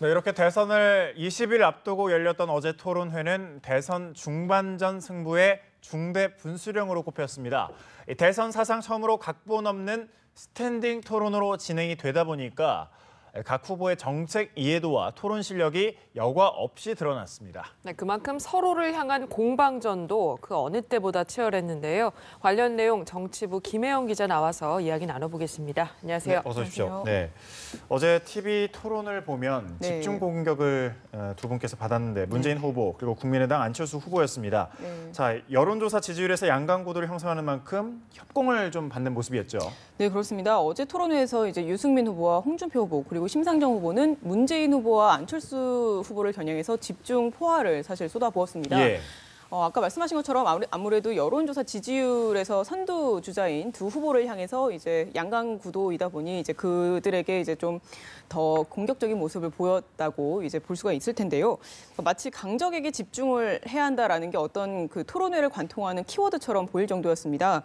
네, 이렇게 대선을 20일 앞두고 열렸던 어제 토론회는 대선 중반전 승부의 중대 분수령으로 꼽혔습니다. 대선 사상 처음으로 각본 없는 스탠딩 토론으로 진행이 되다 보니까 각 후보의 정책 이해도와 토론 실력이 여과 없이 드러났습니다. 네, 그만큼 서로를 향한 공방전도 그 어느 때보다 치열했는데요. 관련 내용 정치부 김혜영 기자 나와서 이야기 나눠보겠습니다. 안녕하세요. 네, 어서 오십시오. 네, 어제 TV 토론을 보면 집중 공격을 두 분께서 받았는데 문재인 후보 그리고 국민의당 안철수 후보였습니다. 자, 여론조사 지지율에서 양강 구도를 형성하는 만큼 협공을 좀 받는 모습이었죠. 네, 그렇습니다. 어제 토론회에서 이제 유승민 후보와 홍준표 후보 그리고 심상정 후보는 문재인 후보와 안철수 후보를 겨냥해서 집중 포화를 사실 쏟아부었습니다. 예. 아까 말씀하신 것처럼 아무래도 여론조사 지지율에서 선두 주자인 두 후보를 향해서 이제 양강 구도이다 보니 이제 그들에게 이제 좀 더 공격적인 모습을 보였다고 이제 볼 수가 있을 텐데요. 마치 강적에게 집중을 해야 한다라는 게 어떤 그 토론회를 관통하는 키워드처럼 보일 정도였습니다.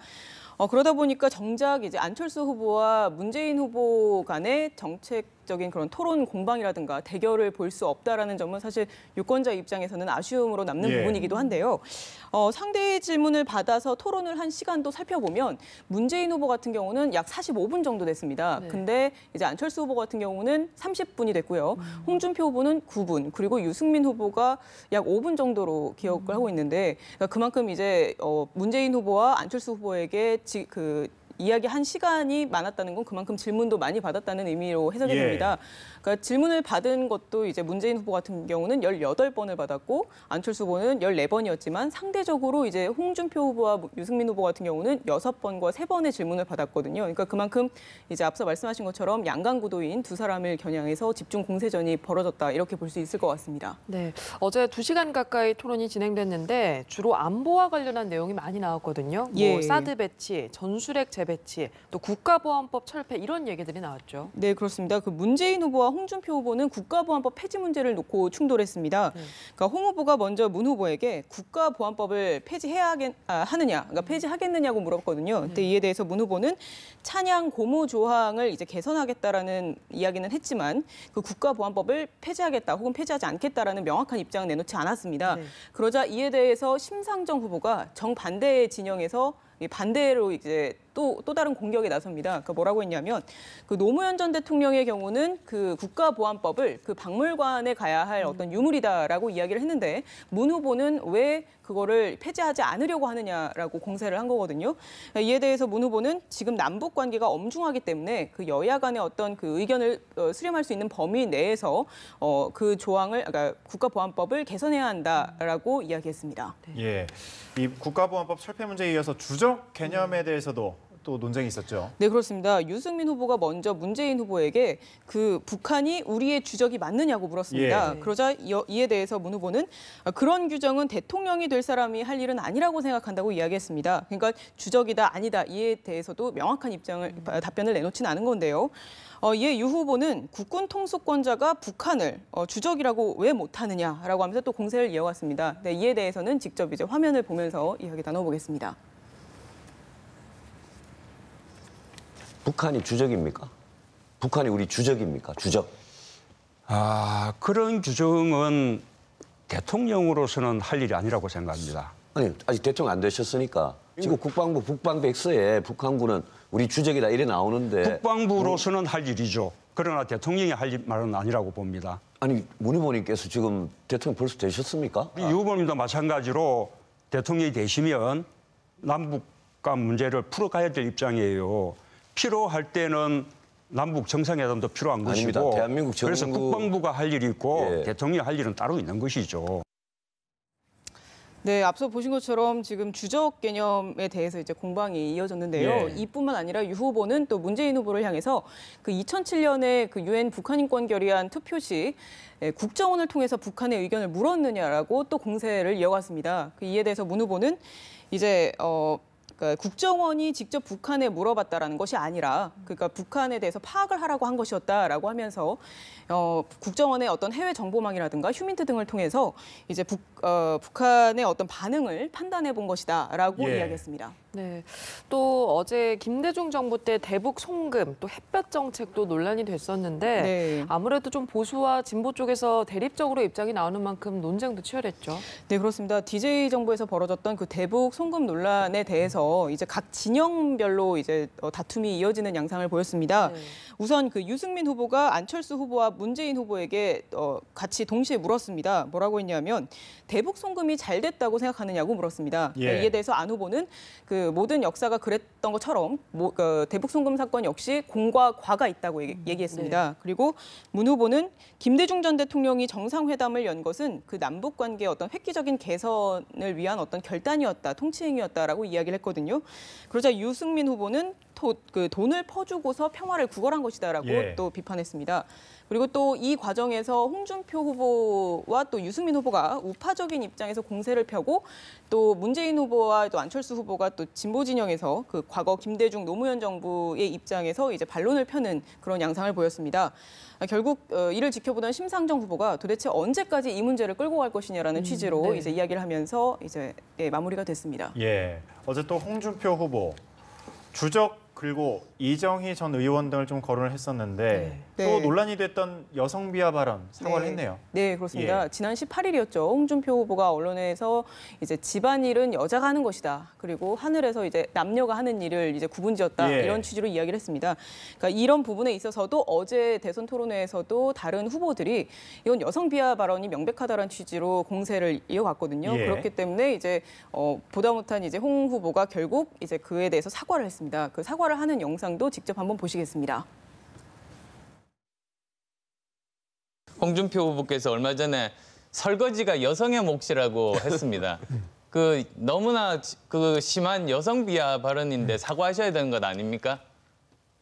그러다 보니까 정작 이제 안철수 후보와 문재인 후보 간의 정책적인 그런 토론 공방이라든가 대결을 볼 수 없다라는 점은 사실 유권자 입장에서는 아쉬움으로 남는 부분이기도 한데요. 상대의 질문을 받아서 토론을 한 시간도 살펴보면 문재인 후보 같은 경우는 약 45분 정도 됐습니다. 근데 이제 안철수 후보 같은 경우는 30분이 됐고요. 홍준표 후보는 9분, 그리고 유승민 후보가 약 5분 정도로 기억을 하고 있는데 그만큼 이제 문재인 후보와 안철수 후보에게 이야기한 시간이 많았다는 건 그만큼 질문도 많이 받았다는 의미로 해석이 됩니다. 그러니까 질문을 받은 것도 이제 문재인 후보 같은 경우는 18번을 받았고 안철수 후보는 14번이었지만 상대적으로 이제 홍준표 후보와 유승민 후보 같은 경우는 6번과 3번의 질문을 받았거든요. 그러니까 그만큼 이제 앞서 말씀하신 것처럼 양강 구도인 두 사람을 겨냥해서 집중 공세전이 벌어졌다 이렇게 볼 수 있을 것 같습니다. 네, 어제 2시간 가까이 토론이 진행됐는데 주로 안보와 관련한 내용이 많이 나왔거든요. 뭐 사드 배치, 전술핵 재배치, 또 국가보안법 철폐 이런 얘기들이 나왔죠. 네, 그렇습니다. 그 문재인 후보와 홍준표 후보는 국가보안법 폐지 문제를 놓고 충돌했습니다. 그러니까 홍 후보가 먼저 문 후보에게 국가보안법을 폐지해야 하느냐, 그러니까 폐지하겠느냐고 물었거든요. 근데 이에 대해서 문 후보는 찬양 고무 조항을 이제 개선하겠다라는 이야기는 했지만 그 국가보안법을 폐지하겠다 혹은 폐지하지 않겠다라는 명확한 입장을 내놓지 않았습니다. 그러자 이에 대해서 심상정 후보가 정반대의 진영에서 반대로 이제 또 다른 공격에 나섭니다. 그러니까 뭐라고 했냐면 그 노무현 전 대통령의 경우는 그 국가보안법을 그 박물관에 가야 할 어떤 유물이다라고 이야기를 했는데 문 후보는 왜 그거를 폐지하지 않으려고 하느냐라고 공세를 한 거거든요. 이에 대해서 문 후보는 지금 남북 관계가 엄중하기 때문에 그 여야 간의 어떤 그 의견을 수렴할 수 있는 범위 내에서 그 조항을 그러니까 국가보안법을 개선해야 한다라고 이야기했습니다. 예, 이 국가보안법 철폐 문제에 이어서 주적 개념에 대해서도 또 논쟁이 있었죠. 네, 그렇습니다. 유승민 후보가 먼저 문재인 후보에게 그 북한이 우리의 주적이 맞느냐고 물었습니다. 그러자 이에 대해서 문 후보는 그런 규정은 대통령이 될 사람이 할 일은 아니라고 생각한다고 이야기했습니다. 그러니까 주적이다 아니다 이에 대해서도 명확한 답변을 내놓지는 않은 건데요. 이에 유 후보는 국군 통수권자가 북한을 주적이라고 왜 못하느냐라고 하면서 또 공세를 이어갔습니다. 네, 이에 대해서는 직접 이제 화면을 보면서 이야기 나눠보겠습니다. 북한이 주적입니까? 북한이 우리 주적입니까? 주적. 그런 규정은 대통령으로서는 할 일이 아니라고 생각합니다. 아니, 아직 대통령 안 되셨으니까. 지금 국방부 북방백서에 북한군은 우리 주적이다 이래 나오는데. 국방부로서는 할 일이죠. 그러나 대통령이 할 말은 아니라고 봅니다. 아니, 문 후보님께서 지금 대통령 벌써 되셨습니까? 유 후보님도 마찬가지로 대통령이 되시면 남북 간 문제를 풀어가야 될 입장이에요. 필요할 때는 남북 정상회담도 필요한 아닙니다. 것이고 대한민국 정부... 그래서 국방부가 할 일이 있고 대통령이 할 일은 따로 있는 것이죠. 네, 앞서 보신 것처럼 지금 주적 개념에 대해서 이제 공방이 이어졌는데요. 이뿐만 아니라 유 후보는 또 문재인 후보를 향해서 그 2007년에 그 유엔 북한인권 결의안 투표 시 국정원을 통해서 북한의 의견을 물었느냐라고 또 공세를 이어갔습니다. 이에 대해서 문 후보는 이제 그러니까 국정원이 직접 북한에 물어봤다라는 것이 아니라 그러니까 북한에 대해서 파악을 하라고 한 것이었다라고 하면서 국정원의 어떤 해외 정보망이라든가 휴민트 등을 통해서 이제 북한의 어떤 반응을 판단해 본 것이다라고 이야기했습니다. 네. 또 어제 김대중 정부 때 대북 송금 또 햇볕 정책도 논란이 됐었는데 네. 아무래도 좀 보수와 진보 쪽에서 대립적으로 입장이 나오는 만큼 논쟁도 치열했죠. 네, 그렇습니다. DJ 정부에서 벌어졌던 그 대북 송금 논란에 대해서 이제 각 진영별로 이제 다툼이 이어지는 양상을 보였습니다. 네. 우선 그 유승민 후보가 안철수 후보와 문재인 후보에게 같이 동시에 물었습니다. 뭐라고 했냐면 대북 송금이 잘 됐다고 생각하느냐고 물었습니다. 예. 이에 대해서 안 후보는 그 모든 역사가 그랬던 것처럼 대북 송금 사건 역시 공과 과가 있다고 얘기했습니다. 그리고 문 후보는 김대중 전 대통령이 정상회담을 연 것은 그 남북 관계의 어떤 획기적인 개선을 위한 어떤 결단이었다, 통치행위였다라고 이야기를 했거든요. 그러자 유승민 후보는 돈을 퍼주고서 평화를 구걸한 것이다라고 예. 또 비판했습니다. 그리고 또 이 과정에서 홍준표 후보와 또 유승민 후보가 우파적인 입장에서 공세를 펴고 또 문재인 후보와 또 안철수 후보가 또 진보 진영에서 그 과거 김대중 노무현 정부의 입장에서 이제 반론을 펴는 그런 양상을 보였습니다. 결국 이를 지켜보던 심상정 후보가 도대체 언제까지 이 문제를 끌고 갈 것이냐라는 취지로 네. 이제 이야기를 하면서 이제 마무리가 됐습니다. 예. 어제 또 홍준표 후보 주적 그리고 이정희 전 의원 등을 좀 거론을 했었는데 네. 또 네. 논란이 됐던 여성 비하 발언 사과를 네. 했네요. 네, 그렇습니다. 예. 지난 18일이었죠. 홍준표 후보가 언론에서 이제 집안일은 여자가 하는 것이다. 그리고 하늘에서 이제 남녀가 하는 일을 이제 구분지었다. 예. 이런 취지로 이야기를 했습니다. 그러니까 이런 부분에 있어서도 어제 대선 토론회에서도 다른 후보들이 이건 여성 비하 발언이 명백하다는 취지로 공세를 이어갔거든요. 예. 그렇기 때문에 이제 보다 못한 이제 홍 후보가 결국 이제 그에 대해서 사과를 했습니다. 그 사과를 하는 영상도 직접 한번 보시겠습니다. 홍준표 후보께서 얼마 전에 설거지가 여성의 몫이라고 했습니다. 그 너무나 그 심한 여성 비하 발언인데 사과하셔야 되는 것 아닙니까?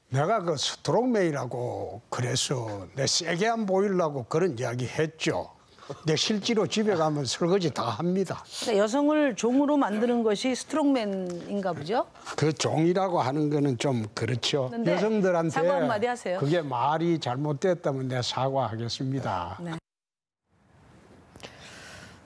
내가 그 스트롱맨이라고 그래서 내 세게 안 보이려고 그런 이야기 했죠. 내 실제로 집에 가면 설거지 다 합니다. 그러니까 여성을 종으로 만드는 것이 스트롱맨인가 보죠? 그 종이라고 하는 거는 좀 그렇죠. 근데 여성들한테 사과 한마디 하세요. 그게 말이 잘못됐다면 내가 사과하겠습니다.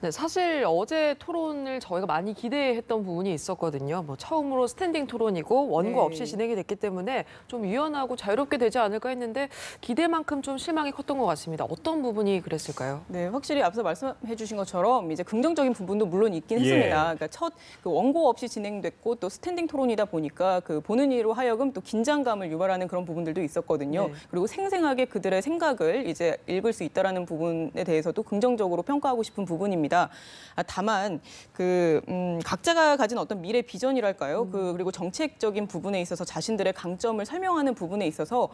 네, 사실 어제 토론을 저희가 많이 기대했던 부분이 있었거든요. 뭐 처음으로 스탠딩 토론이고 원고 네. 없이 진행이 됐기 때문에 좀 유연하고 자유롭게 되지 않을까 했는데 기대만큼 좀 실망이 컸던 것 같습니다. 어떤 부분이 그랬을까요? 네, 확실히 앞서 말씀해 주신 것처럼 이제 긍정적인 부분도 물론 있긴 예. 했습니다. 그러니까 첫 그 원고 없이 진행됐고 또 스탠딩 토론이다 보니까 그 보는 이로 하여금 또 긴장감을 유발하는 그런 부분들도 있었거든요. 네. 그리고 생생하게 그들의 생각을 이제 읽을 수 있다라는 부분에 대해서도 긍정적으로 평가하고 싶은 부분입니다. 다만 그 각자가 가진 어떤 미래 비전이랄까요? 그리고 정책적인 부분에 있어서 자신들의 강점을 설명하는 부분에 있어서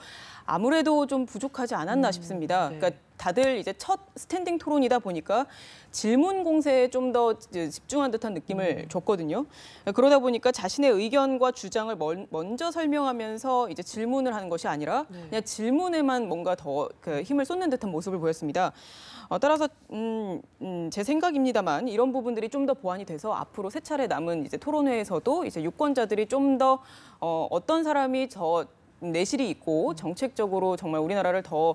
아무래도 좀 부족하지 않았나 싶습니다. 네. 그러니까 다들 이제 첫 스탠딩 토론이다 보니까 질문 공세에 좀 더 집중한 듯한 느낌을 줬거든요. 그러다 보니까 자신의 의견과 주장을 먼저 설명하면서 이제 질문을 하는 것이 아니라 그냥 질문에만 뭔가 더 그 힘을 쏟는 듯한 모습을 보였습니다. 따라서 제 생각입니다만 이런 부분들이 좀 더 보완이 돼서 앞으로 세 차례 남은 이제 토론회에서도 이제 유권자들이 좀 더 어떤 사람이 저 내실이 있고 정책적으로 정말 우리나라를 더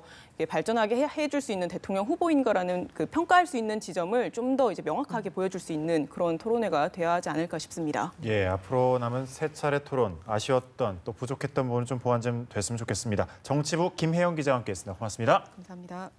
발전하게 해줄 수 있는 대통령 후보인가라는 그 평가할 수 있는 지점을 좀 더 이제 명확하게 보여줄 수 있는 그런 토론회가 돼야 하지 않을까 싶습니다. 예, 앞으로 남은 세 차례 토론 아쉬웠던 또 부족했던 부분 좀 보완 좀 됐으면 좋겠습니다. 정치부 김혜영 기자와 함께했습니다. 고맙습니다. 감사합니다.